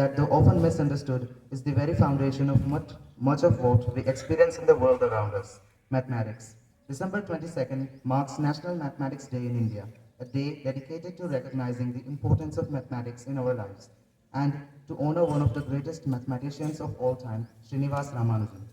that, though often misunderstood, is the very foundation of much of what we experience in the world around us, mathematics. December 22nd marks National Mathematics Day in India, a day dedicated to recognizing the importance of mathematics in our lives and to honor one of the greatest mathematicians of all time, Srinivas Ramanujan.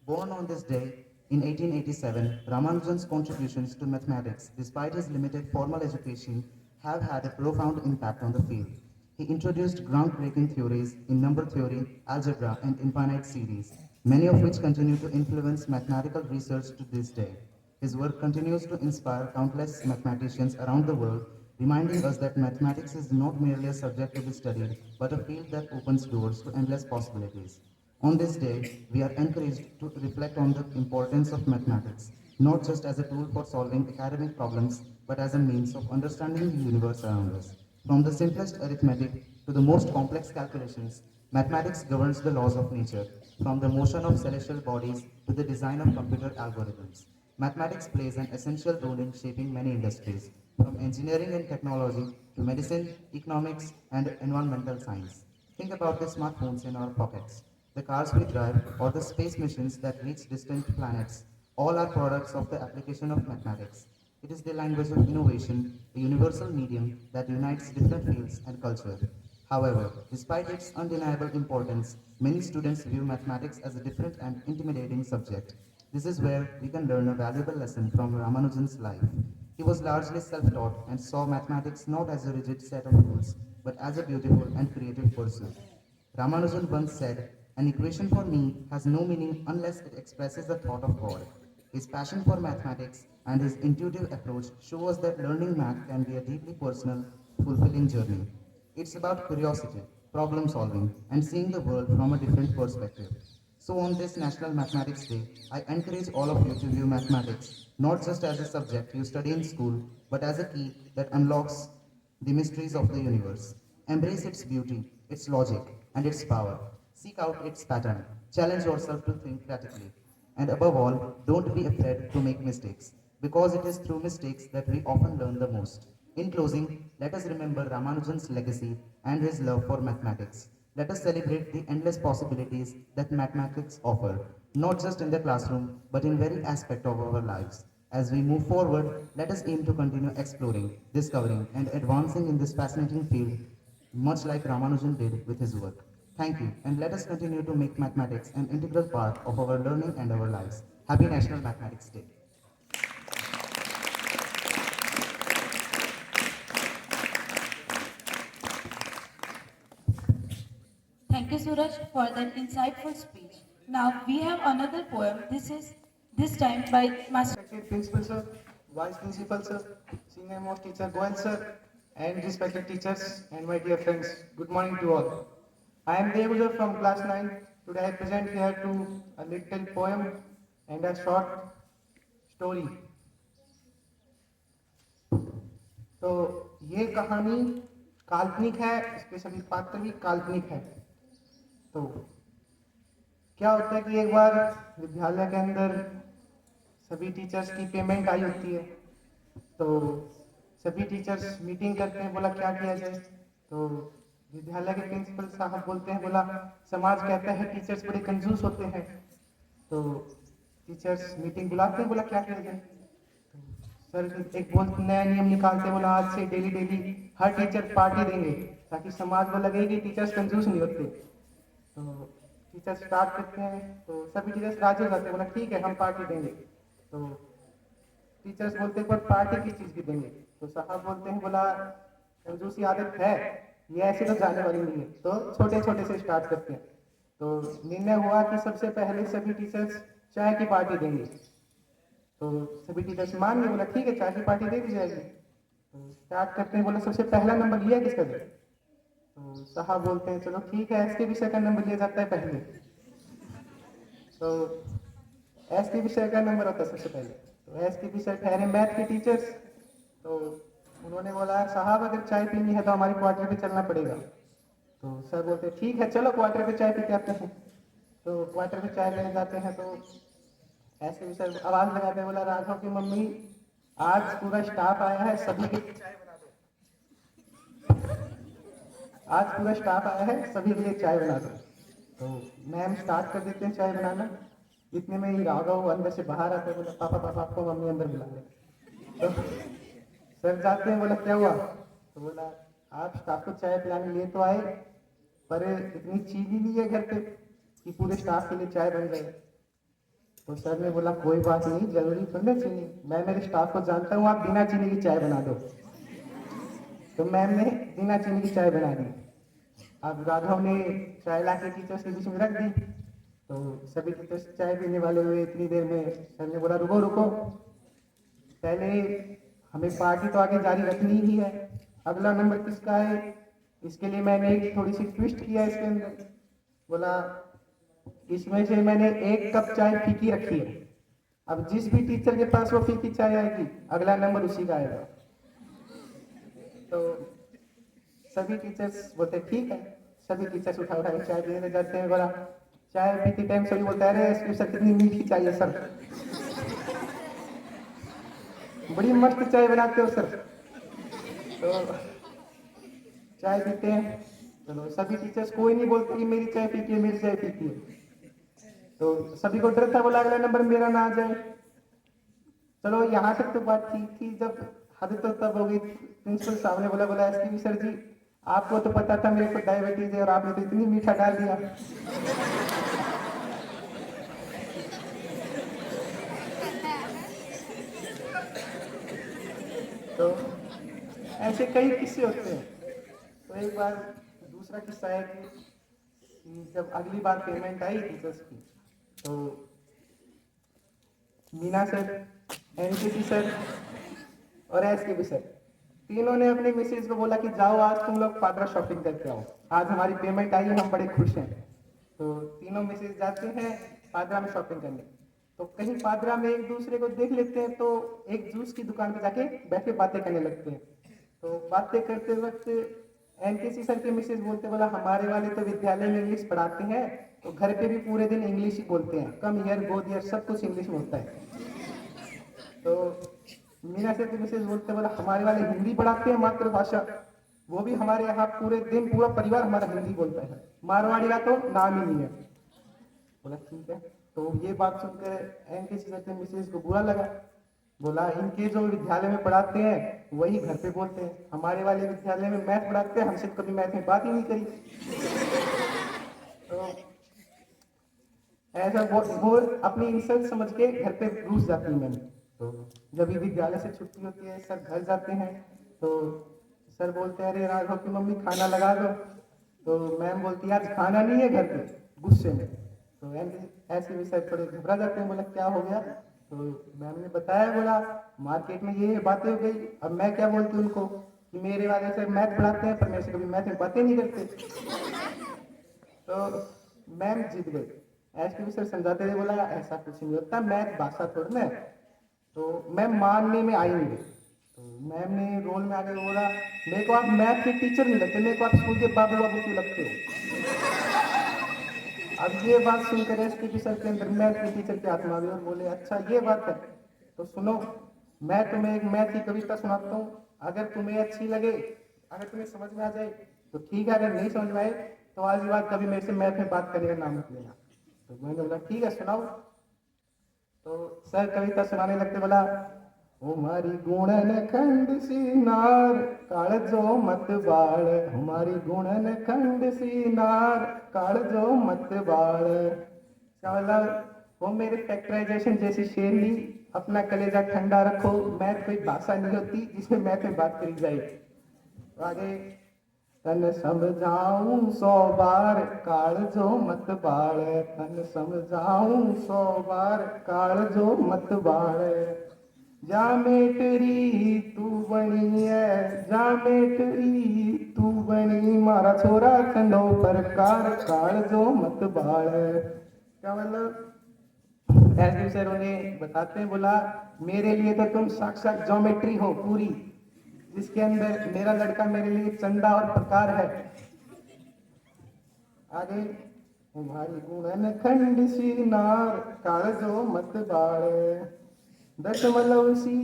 Born on this day in 1887, Ramanujan's contributions to mathematics, despite his limited formal education, have had a profound impact on the field. He introduced groundbreaking theories in number theory, algebra, and infinite series, many of which continue to influence mathematical research to this day. His work continues to inspire countless mathematicians around the world, reminding us that mathematics is not merely a subject to be studied, but a field that opens doors to endless possibilities. On this day, we are encouraged to reflect on the importance of mathematics, not just as a tool for solving academic problems, but as a means of understanding the universe around us. From the simplest arithmetic to the most complex calculations, mathematics governs the laws of nature, from the motion of celestial bodies to the design of computer algorithms. Mathematics plays an essential role in shaping many industries, from engineering and technology to medicine, economics, and environmental science. Think about the smartphones in our pockets, the cars we drive, or the space missions that reach distant planets. All are products of the application of mathematics. It is the language of innovation, a universal medium that unites different fields and culture. However, despite its undeniable importance, many students view mathematics as a different and intimidating subject. This is where we can learn a valuable lesson from Ramanujan's life. He was largely self-taught and saw mathematics not as a rigid set of rules, but as a beautiful and creative pursuit. Ramanujan once said, "An equation for me has no meaning unless it expresses the thought of God." His passion for mathematics and his intuitive approach show us that learning math can be a deeply personal, fulfilling journey. It's about curiosity, problem solving, and seeing the world from a different perspective. So on this National Mathematics Day, I encourage all of you to view mathematics not just as a subject you study in school, but as a key that unlocks the mysteries of the universe. Embrace its beauty, its logic, and its power. Seek out its pattern. Challenge yourself to think critically. And above all, don't be afraid to make mistakes, because it is through mistakes that we often learn the most. In closing, let us remember Ramanujan's legacy and his love for mathematics. Let us celebrate the endless possibilities that mathematics offer, not just in the classroom, but in every aspect of our lives. As we move forward, let us aim to continue exploring, discovering, and advancing in this fascinating field, much like Ramanujan did with his work. Thank you, and let us continue to make mathematics an integral part of our learning and our lives. Happy National Mathematics Day. Thank you, Suraj, for that insightful speech. Now we have another poem. This time by Master. Respected Principal Sir, Vice Principal Sir, Senior Most Teacher Goel Sir, and respected teachers and my dear friends, good morning to all. I am Devuja from class 9. Today I present here to a little poem and a short story. तो ये कहानी काल्पनिक है, इसके सभी पात्र भी काल्पनिक है। तो क्या होता है कि एक बार विद्यालय के अंदर सभी टीचर्स की पेमेंट आई होती है, तो सभी टीचर्स मीटिंग करते हैं, बोला क्या किया जाए। तो विद्यालय के प्रिंसिपल साहब बोलते हैं, बोला समाज कहता है टीचर्स बड़े कंजूस होते हैं। तो टीचर्स मीटिंग बुलाते हैं, बोला क्या किया जाए। तो सर एक बोल नया नियम निकालते, बोला आज से डेली डेली हर टीचर पार्टी देंगे, ताकि समाज को लगे कि टीचर्स कंजूस नहीं होते। तो टीचर्स स्टार्ट करते हैं, तो सभी टीचर्स राजी हो जाते हैं, बोला ठीक है हम पार्टी देंगे। तो टीचर्स बोलते हैं पर पार्टी किस चीज़ की देंगे। तो साहब बोलते हैं, बोला कंजूसी आदत है, ये ऐसे तो जाने वाली नहीं है, तो छोटे छोटे से स्टार्ट करते हैं। तो निर्णय हुआ कि सबसे पहले सभी टीचर्स चाय की पार्टी देंगे। तो सभी टीचर्स मान गए, बोला ठीक है चाय की पार्टी दे दी जाएगी। तो स्टार्ट करते हैं, बोला सबसे पहला नंबर लिया किसका दे। तो साहब बोलते हैं चलो ठीक है, इसके विषय का नंबर लिया जाता है पहले। तो एस के विषय का नंबर होता है सबसे पहले। तो एस के विषय ठहरे मैथ के टीचर्स। तो उन्होंने बोला साहब अगर चाय पीनी है तो हमारी क्वार्टर पे चलना पड़ेगा। तो सर बोलते ठीक है चलो क्वार्टर पे चाय पी के आते हैं। तो क्वार्टर पे चाय लेने जाते हैं, तो ऐसे विषय आवाज लगाते हैं, बोला राघव की मम्मी आज पूरा स्टाफ आया है, सभी के लिए चाय बना दो। आज पूरा स्टाफ आया है, सभी के लिए चाय बना दो। तो मैम स्टार्ट कर देते हैं चाय बनाना। इतने में ही राघव अंदर से बाहर आता है, बोला पापा पापा आपको मम्मी अंदर बुला रहे। तो सर जाते हैं, बोला क्या हुआ? तो बोला आप स्टाफ को चाय पिलाने लिए तो आए, पर इतनी चीनी नहीं है घर पे कि पूरे स्टाफ के लिए चाय बन जाए। तो सर ने बोला कोई बात नहीं, जरूरी थोड़ी ना चीनी, मैं मेरे स्टाफ को जानता हूँ, आप बिना चीनी की चाय बना दो। तो मैम ने बिना चीनी की चाय बना दी। अब राघव ने चाय ला के टीचर्स के बीच में रख दी। तो सभी टीचर्स चाय पीने वाले हुए, इतनी देर में सर ने बोला रुको रुको, पहले हमें पार्टी तो आगे जारी रखनी ही है। अगला नंबर किसका है, इसके लिए मैंने एक थोड़ी सी ट्विस्ट किया इसके अंदर। बोला इसमें से मैंने 1 कप चाय फीकी रखी है, अब जिस भी टीचर के पास वो फीकी चाय आएगी अगला नंबर उसी का आएगा। तो सभी टीचर्स बोलते ठीक है। सभी टीचर्स उठा उठा के चाय पीने जाते हैं। बोला चाय पीते टाइम सभी बोलता है अरे एसपी सर कितनी मीठी चाहिए सर, बड़ी मस्त चाय बनाते हो सर। तो चाय पीते हैं। चलो सभी टीचर्स कोई नहीं बोलते कि मेरी चाय पीती है, मेरी चाय पीती है। तो सभी को डर था, बोला अगला नंबर मेरा ना आ जाए। चलो यहाँ तक तो बात ठीक थी, जब हद तो तब हो गई। प्रिंसिपल साहब ने बोला बोला एसपी सर जी आपको तो पता था मेरे को डायबिटीज है और आपने तो इतनी मीठा डाल दिया। तो ऐसे कई किस्से होते हैं। तो एक बार दूसरा किस्सा है कि जब अगली बार पेमेंट आई टीचर्स की, तो मीना सर, एनसीसी सर और एसकेबी सर तीनों ने अपने मिसेज को बोला कि जाओ आज तुम लोग पादरा शॉपिंग करके आओ, आज हमारी पेमेंट आई है, हम बड़े खुश हैं। तो तीनों मिसेज जाते हैं पादरा में शॉपिंग करने। तो कहीं पादरा में एक दूसरे को देख लेते हैं, तो एक जूस की दुकान पे जाके बैठ के बातें करने लगते हैं। तो बातें करते वक्त एनकेसी सर के मिसेज बोलते, बोला हमारे वाले तो विद्यालय में इंग्लिश पढ़ाते हैं, तो घर पे भी पूरे दिन इंग्लिश ही बोलते हैं, कम ईयर गो दियर सब कुछ इंग्लिश में होता है। तो मीना सर के मिसेज बोलते, बोला हमारे वाले हिंदी पढ़ाते हैं मातृभाषा, वो भी हमारे यहाँ पूरे दिन पूरा परिवार हमारा हिंदी बोलता है, मारवाड़ी का तो नाम ही नहीं है। बोला ठीक है। तो ये बात सुनकर एनकेसी सर के मिसेज को बुरा लगा। बोला इनके जो विद्यालय में पढ़ाते हैं वही घर पे बोलते हैं, हमारे वाले विद्यालय में मैथ पढ़ाते हैं, हमसे कभी मैथ में बात ही नहीं करी। तो ऐसा वो अपनी इंसल्ट समझ के घर पे रूस जाती है मैम। तो जब भी विद्यालय से छुट्टी होती है सर घर जाते हैं, तो सर बोलते हैं अरे राघव की मम्मी खाना लगा दो। तो मैम बोलती है आज खाना नहीं है घर पे, गुस्से में। तो ऐसे भी सर थोड़े घबरा जाते हैं। बोला क्या हो गया? तो मैम ने बताया, बोला मार्केट में ये बातें हो गई, अब मैं क्या बोलती उनको कि मेरे वाले सर मैथ पढ़ाते हैं पर मेरे से कभी मैथ में बातें नहीं करते। तो मैम जीत गई। एसपी भी सर समझाते रहे, बोला ऐसा कुछ नहीं होता, मैथ भाषा थोड़ी ना है। तो मैम मानने में आई नहीं। तो मैम ने रोल में आकर बोला मेरे को आप मैथ के टीचर नहीं लगते, मेरे को आप स्कूल के बाबू बाबू क्यों लगते हो। अब ये बात सुनकर एसपी सर के अंदर मैथ के टीचर की आत्मा आ गई और बोले अच्छा ये बात है, तो सुनो मैं तुम्हें एक मैथ की कविता सुनाता हूँ, अगर तुम्हें अच्छी लगे, अगर तुम्हें समझ में आ जाए तो ठीक है, अगर नहीं समझ में आए तो आज के बाद कभी मेरे से मैथ में बात करने का नाम मत लेना। तो मैंने बोला ठीक है सुनाओ। तो सर कविता सुनाने लगते। बोला हमारी गुणन खंड सी नार काळजो मत बाळ, हमारी गुणन खंड सी नार काळजो मत बाळ। क्या मतलब वो मेरे फैक्टराइजेशन जैसी शेर ही, अपना कलेजा ठंडा रखो, मैथ कोई भाषा नहीं होती जिसमें मैथ में बात करी जाए। तो आगे तन समझाऊं 100 बार काळजो मत बाळ, तन समझाऊं 100 बार काळजो मत बाळ। जामेटरी तू बनी है, जामेटरी तू बनी, मारा छोरा कंडो प्रकार काळजो मत बाळ। क्या मतलब एसडी सर उन्हें बताते हैं, बोला मेरे लिए तो तुम साक्षात ज्योमेट्री हो पूरी, जिसके अंदर मेरा लड़का मेरे लिए चंदा और प्रकार है। आगे तुम्हारी गुणन खंड सी नार काळजो मत बाळ, दशमलव सी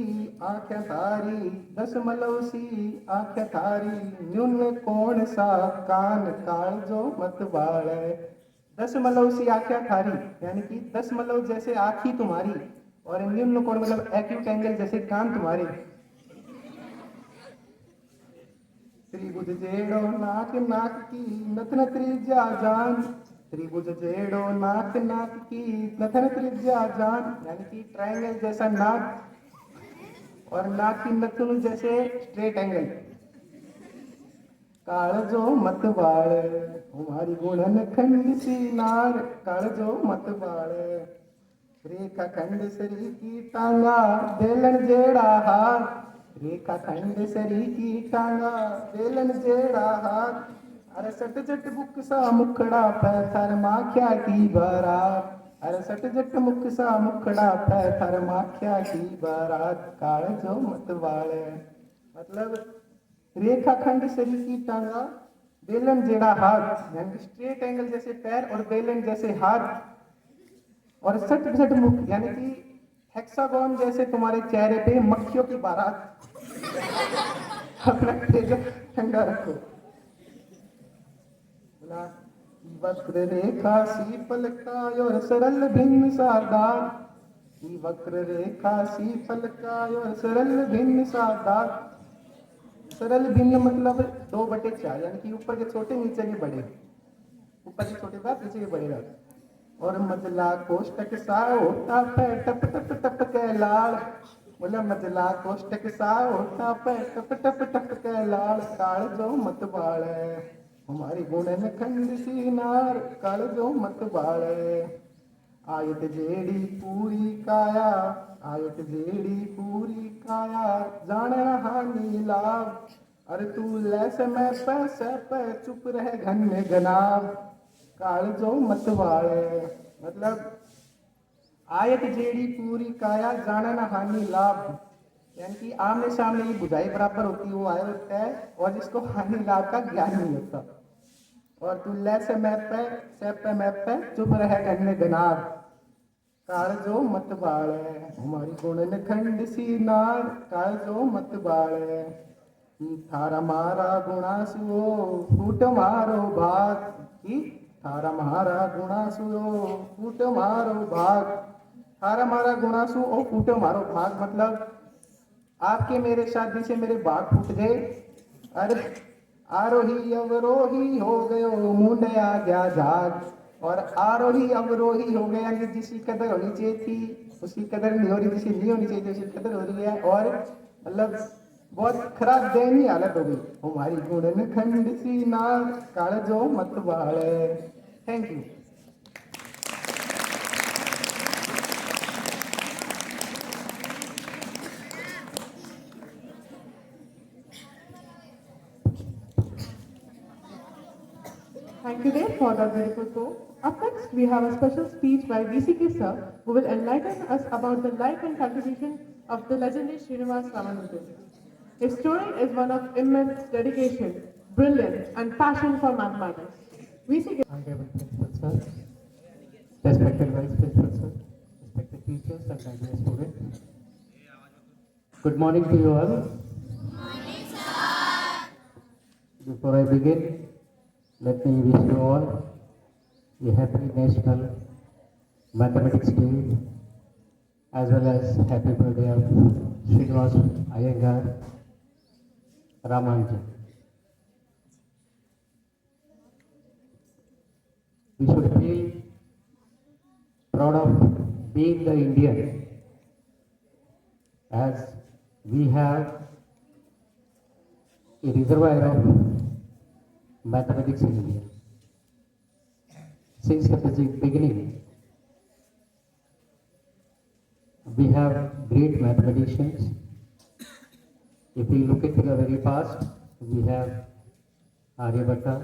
आंखें तारी, दशमलव सी आंखें तारी, न्यून कौन सा कान कालजो मत बाड़े। दशमलव सी आंखें थारी यानी कि दशमलव जैसे आँखी तुम्हारी, और न्यून कोण मतलब एक्यूट एंगल जैसे कान तुम्हारे। त्रिभुज जेड़ो नाक नाक की नथन त्रिज्या जान, त्रिभुज जेड़ो नाक नाक की नथन त्रिज्या जान यानी कि ट्रायंगल जैसा नाक और नाक की नथुन जैसे स्ट्रेट एंगल। काळजो मत बाळ हमारी गुणन खंड सी नार, काळजो मत बाळ रेखा खंड सरी की टांगा बेलन जेड़ा हार, रेखा खंड सरी की टांगा बेलन जेड़ा हार। अरे सट जट बुक सा मुखड़ा पैथर माख्या की बारात, अरे सट जट मुख सा मुखड़ा पैथर माख्या की बारात। काळजो मत वाले मतलब रेखा खंड सरी की टांगा बेलन जेड़ा हाथ यानी स्ट्रेट एंगल जैसे पैर और बेलन जैसे हाथ, और सट सट मुख यानी कि हेक्सागोन जैसे तुम्हारे चेहरे पे मक्खियों की बारात। अपना तेजा ठंडा रखो। बोला वक्र रेखा सी पलका और सरल भिन्न सादार, वक्र रेखा सी पलका और सरल भिन्न सादार। सरल भिन्न मतलब 2/4 यानी कि ऊपर के छोटे नीचे के बड़े, ऊपर के छोटे दांत नीचे के बड़े दांत। और मजला कोष्टक सा होता पे टप टप टप के लाल, बोला मजला कोष्टक सा होता पे टप टप टप के लाल। काल जो मत बाळे हमारी गुणन खंड सी नार, काल जो मत बाळे आयत जेड़ी पूरी काया, आयत जेड़ी पूरी काया जाने हानि लाभ। अरे तू लैस मैं पैसे पे चुप रहे घन में गनाब। कालजो मत वाले मतलब आयत जेड़ी पूरी काया जानन हानि लाभ यानी कि आमने सामने की बुझाई बराबर होती है वो आय होता है, और जिसको हानि लाभ का ज्ञान नहीं होता। और तू ले से मैप पे चुप रहे घन में गनाब। कालजो मत बाळे हमारी गुणन खंड सी नार, कालजो मत बाळे थारा मारा गुणासुओ फूट मारो भाग, की थारा मारा गुणासुओ फूट मारो भाग। थारा मारा गुणासु ओ फूट मारो भाग मतलब आपके मेरे शादी से मेरे भाग फूट गए। अरे आरोही अवरोही हो गयो मुंडया गया झाग, और आरोही अवरोही हो गया कि जिसकी कदर होनी चाहिए थी उसकी कदर नहीं हो रही, जिसकी नहीं होनी चाहिए थी उसकी कदर हो रही है, और मतलब बहुत खराब दयनीय हालत हो गई हमारी गुणन खंड सी नार, कालजो मत बाळे। Thank you. Thank you, Dave, for that beautiful poem. Up next, we have a special speech by VCK sir, who will enlighten us about the life and contribution of the legendary Srinivas Ramanujan. His story is one of immense dedication, brilliance, and passion for mathematics. VCK. Honorable Principal Sir, respected Vice Principal Sir, respected teachers and my dear students. Good morning to you all. Before I begin, let me wish you all a happy National Mathematics Day as well as happy birthday of Srinivas Iyengar Ramanujan. We should feel proud of being the Indian as we have a reservoir of mathematics in India. Since the beginning, we have great mathematicians. If we look into the very past, we have Aryabhatta,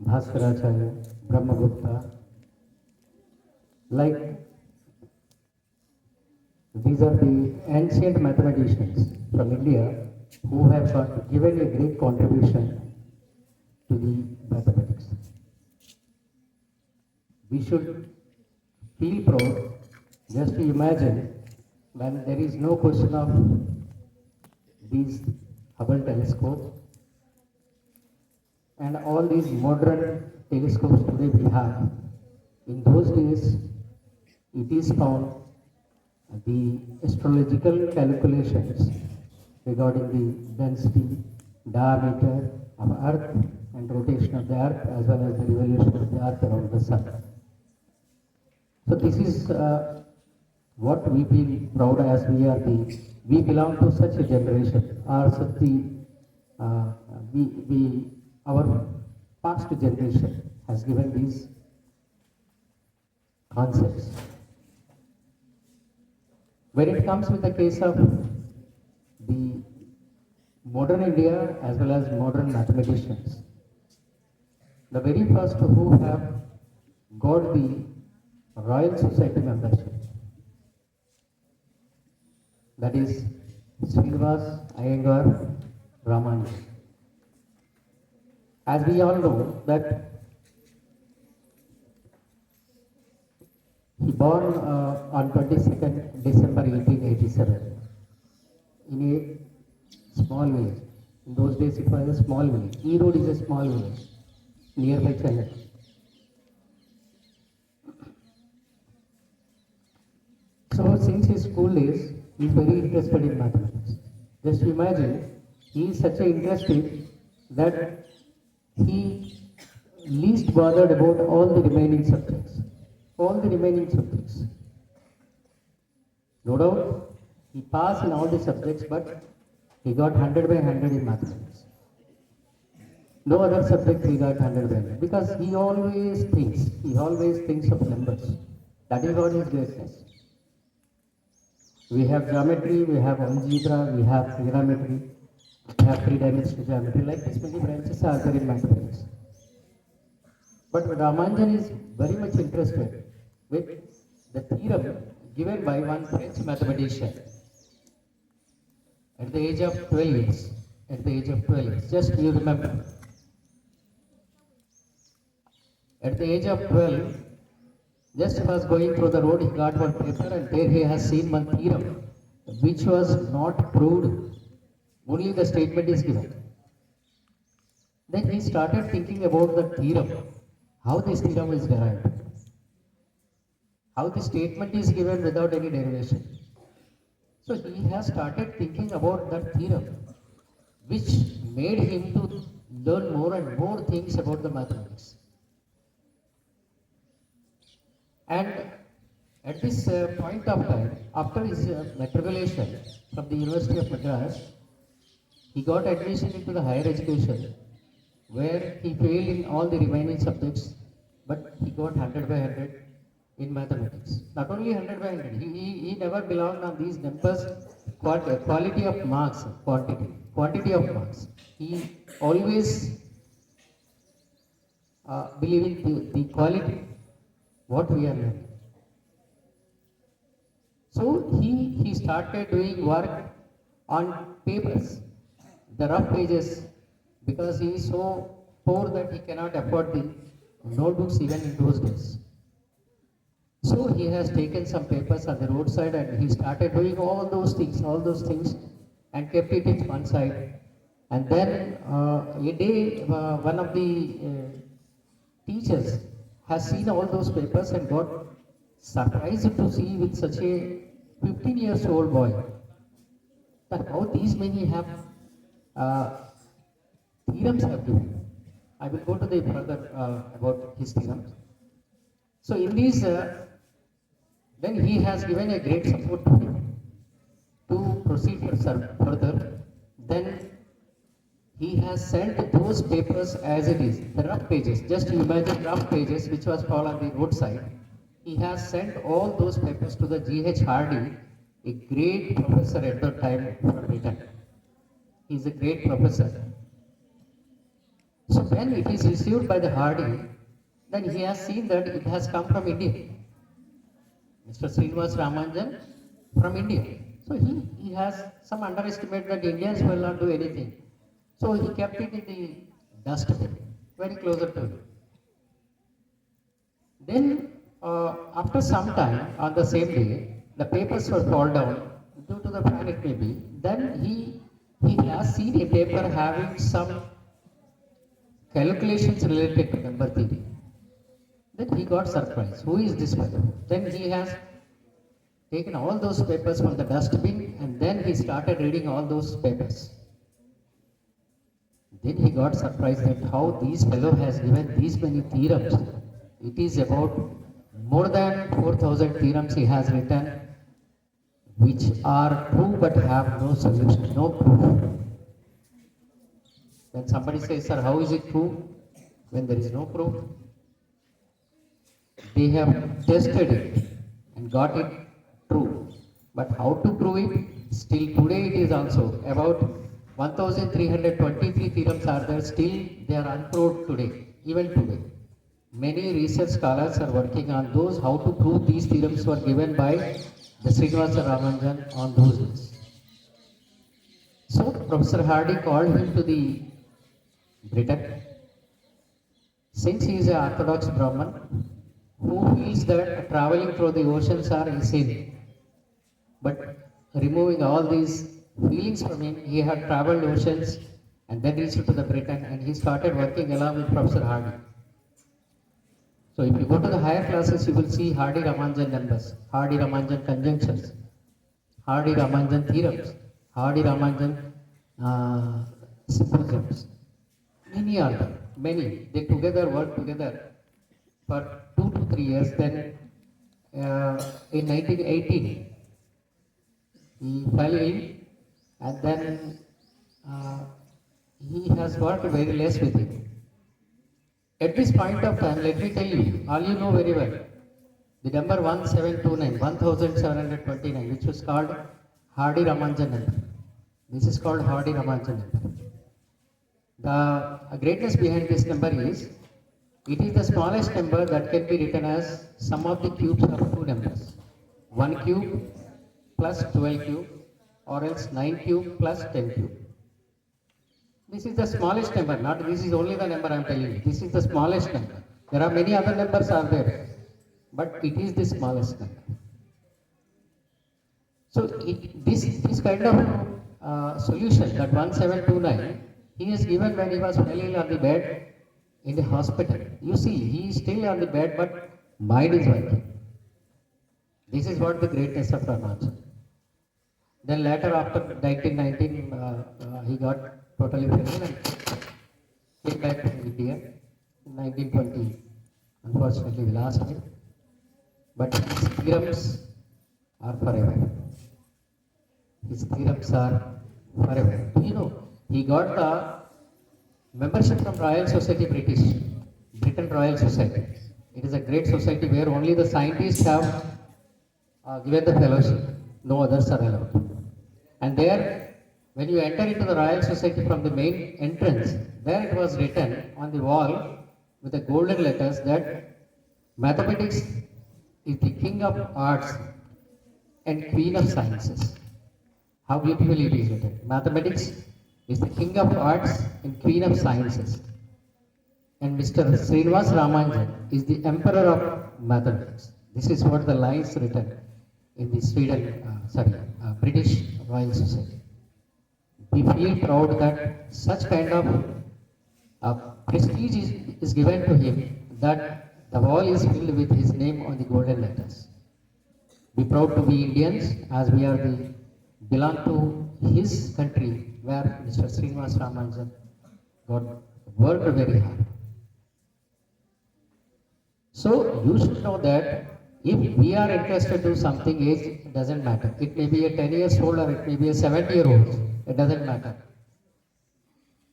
Bhaskaracharya, Brahmagupta. Like these are the ancient mathematicians from India who have given a great contribution to the mathematics. We should feel proud. Just to imagine when there is no question of these Hubble telescope and all these modern telescopes today we have. In those days, it is found the astrological calculations regarding the density, diameter of Earth and rotation of the Earth as well as the revolution of the Earth around the Sun. So this is what we feel proud as we belong to such a generation or such our past generation has given these concepts. When it comes with the case of the modern India as well as modern mathematicians, the very first who have got the Royal Society membership, that is Srinivas Iyengar Ramanujan. As we all know that he born on 22nd December 1887 in a small village. In those days it was a small village. Erode is a small village nearby Chennai. So since his school days, he is very interested in mathematics. Just imagine, he is such a interested that he least bothered about all the remaining subjects. All the remaining subjects. No doubt, he passed in all the subjects, but he got 100 by 100 in mathematics. No other subject he got 100 by 100 because he always thinks of numbers. That is what his greatness. We have geometry, we have algebra, we have trigonometry, we have three-dimensional geometry. Like this, many branches are there in mathematics. But Ramanujan is very much interested with the theorem given by one French mathematician at the age of 12 years. At the age of 12 years, just you remember. At the age of 12, just he was going through the road, he got one paper and there he has seen one theorem which was not proved, only the statement is given. Then he started thinking about the theorem, how this theorem is derived, how the statement is given without any derivation. So he has started thinking about that theorem, which made him to learn more and more things about the mathematics. And at this point of time, after his matriculation from the University of Madras, he got admission into the higher education, where he failed in all the remaining subjects, but he got 100 by 100 in mathematics. Not only 100 by 100, he never belonged on these numbers, quality of marks, quantity of marks. He always believed in the quality, what we are learning. So he started doing work on papers, the rough pages, because he is so poor that he cannot afford the notebooks even in those days. So he has taken some papers on the roadside and he started doing all those things and kept it in one side. And then a day, one of the teachers has seen all those papers and got surprised to see with such a 15 years old boy that how these many have theorems have given. I will go to the further about his theorems. So in these, then he has given a great support to him to proceed further. Then he has sent those papers as it is, the rough pages. Just you imagine rough pages which was found on the roadside. He has sent all those papers to the G.H. Hardy, a great professor at that time from Britain. He is a great professor. So when it is received by the Hardy, then he has seen that it has come from India. Mr. Srinivas Ramanujan from India. So he has some underestimate that Indians will not do anything. So he kept it in the dustbin, very closer to him. Then after some time, on the same day, the papers will fall down due to the fan it may be, then he has seen a paper having some calculations related to number theory. Then he got surprised. Who is this fellow? Then he has taken all those papers from the dustbin and then he started reading all those papers. Then he got surprised at how this fellow has given these many theorems. It is about more than 4,000 theorems he has written, which are true but have no solution, no proof. When somebody says, sir, how is it true? When there is no proof. They have tested it and got it true. But how to prove it? Still today it is also about 1,323 theorems are there, still they are unproved today, even today. Many research scholars are working on those, how to prove these theorems were given by the Srinivasa Ramanujan on those days. So Professor Hardy called him to the Britain. Since he is an Orthodox Brahmin, who feels that traveling through the oceans are insane, but removing all these feelings from him, he had traveled oceans and then reached to the Britain and he started working along with Professor Hardy. So if you go to the higher classes, you will see Hardy Ramanujan numbers, Hardy Ramanujan conjunctions, Hardy Ramanujan theorems, Hardy Ramanujan symposiums. Many are there, many. They together work together for 2 to 3 years. Then in 1918, he fell ill and then he has worked very less with it. At this point of time, let me tell you, all you know very well, the number 1729, which was called Hardy Ramanujan number. This is called Hardy Ramanujan number. The greatness behind this number is, it is the smallest number that can be written as sum of the cubes of two numbers. 1 cube plus 12 cube, or else 9 cube plus 10 cube. This is the smallest number, not this is only the number I am telling you. This is the smallest number. There are many other numbers are there, but it is the smallest number. So this kind of solution, that 1729, he is given when he was well ill on the bed in the hospital. You see, he is still on the bed, but mind is working. This is what the greatness of Ramanujan. Then later, after 1919, he got totally well and came back to India in 1920. Unfortunately, we lost him. But his theorems are forever. His theorems are forever. You know, he got the membership from Royal Society Britain Royal Society. It is a great society where only the scientists have given the fellowship. No others are allowed. And there, when you enter into the Royal Society from the main entrance, there it was written on the wall with the golden letters that mathematics is the king of arts and queen of sciences. How beautifully it is written. Mathematics is the king of arts and queen of sciences. And Mr. Srinivasa Ramanujan is the emperor of mathematics. This is what the lines written in the British Royal Society. We feel proud that such kind of prestige is given to him, that the wall is filled with his name on the golden letters. Be proud to be Indians, as we belong to his country where Mr. Srinivasa Ramanujan worked very hard. So you should know that if we are interested to do something, age doesn't matter. It may be a 10 years old or it may be a 70-year-old. It doesn't matter.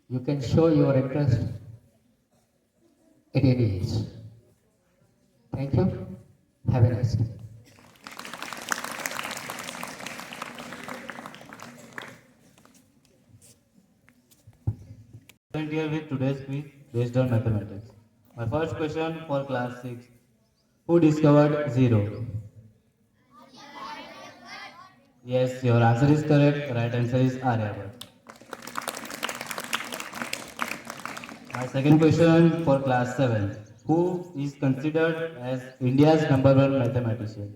You can show your interest at any age. Thank you. Have a nice day. Here with today's quiz based on mathematics. My first question for class 6. Who discovered zero? Yes, your answer is correct. Right answer is Aryabhat. My second question for class 7. Who is considered as India's #1 mathematician?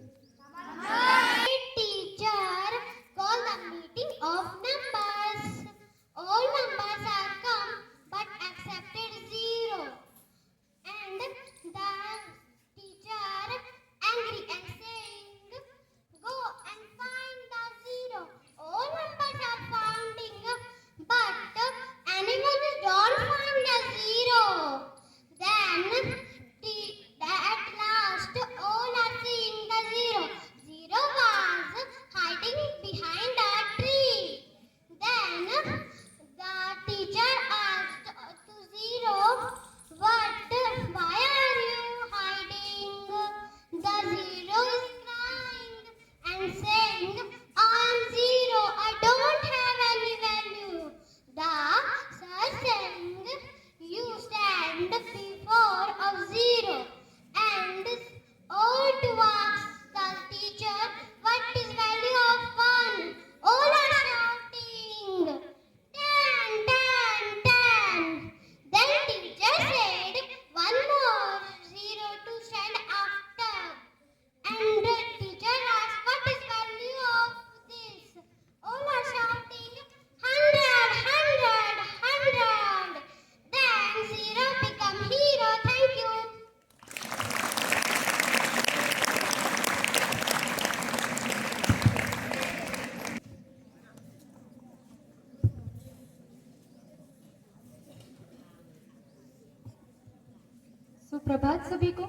सुप्रभात सभी को।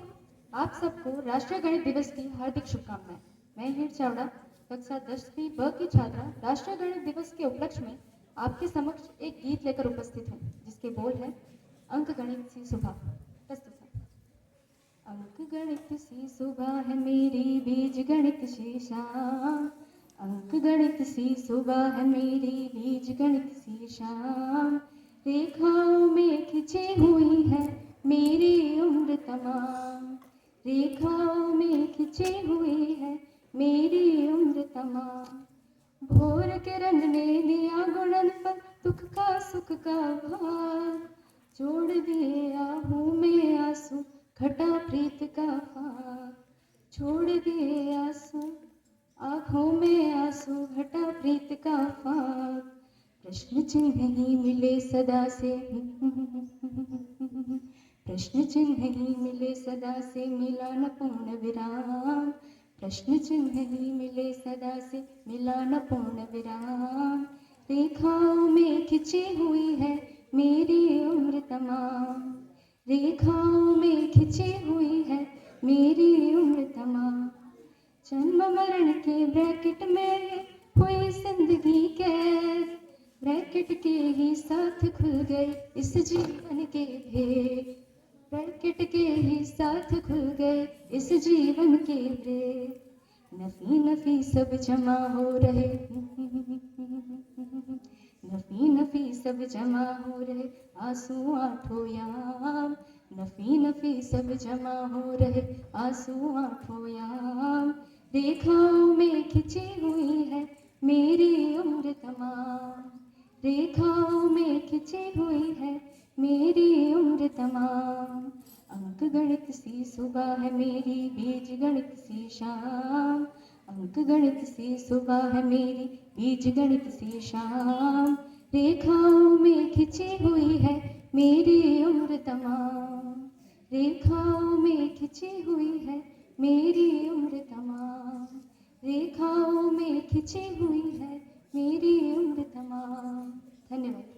आप सबको राष्ट्रीय गणित दिवस की हार्दिक शुभकामनाएं। मैं हीर चावड़ा, कक्षा 10वीं ब की छात्रा, राष्ट्रीय गणित दिवस के उपलक्ष्य में आपके समक्ष एक गीत लेकर उपस्थित हूँ, जिसके बोल है अंक गणित सी सुबह। प्रस्तुत है। अंक गणित सी सुबह है मेरी, बीज गणित सी शाम। अंक गणित सी सुबह है मेरी, बीज गणित सी शाम। रेखाओं में खिंची हुई है मेरी उम्र तमाम। रेखाओं में खिंची हुई है मेरी उम्र तमाम। भोर के रंग ने दिया गुणनफल, दुख का सुख का भार। जोड़ दिए आहू में आंसू, घटा प्रीत का फार। छोड़ दिए आंसू, आंखों में आंसू, घटा प्रीत का फार। प्रश्न चिन्ह ही मिले सदा से, प्रश्न चिन्ह ही मिले सदा से, मिला न पूर्ण विराम। प्रश्न चिन्ह ही मिले सदा से, मिला न पूर्ण विराम। रेखाओं में खिंची हुई है मेरी उम्र तमाम। रेखाओं में खिंची हुई है मेरी उम्र तमाम। जन्म मरण के ब्रैकेट में हुई जिंदगी कैद। ब्रैकेट के ही साथ खुल गए इस जीवन के भेद। ब्रैकेट के ही साथ खुल गए इस जीवन के भेद। नफी नफी सब जमा हो रहे, नफी नफी सब जमा हो रहे, आंसू आठों याम। नफी नफी सब जमा हो रहे, आंसू आठों याम। रेखाओं में खिंची हुई है मेरी उम्र तमाम। रेखाओं में खिंची हुई है मेरी उम्र तमाम। अंक गणित सी सुबह है मेरी, बीज गणित सी शाम। अंक गणित सी सुबह है मेरी, बीज गणित सी शाम। रेखाओं में खिंची हुई है मेरी उम्र तमाम। रेखाओं में खिंची हुई है मेरी उम्र तमाम। रेखाओं में खिंची हुई है मेरी उम्र तमाम। धन्यवाद।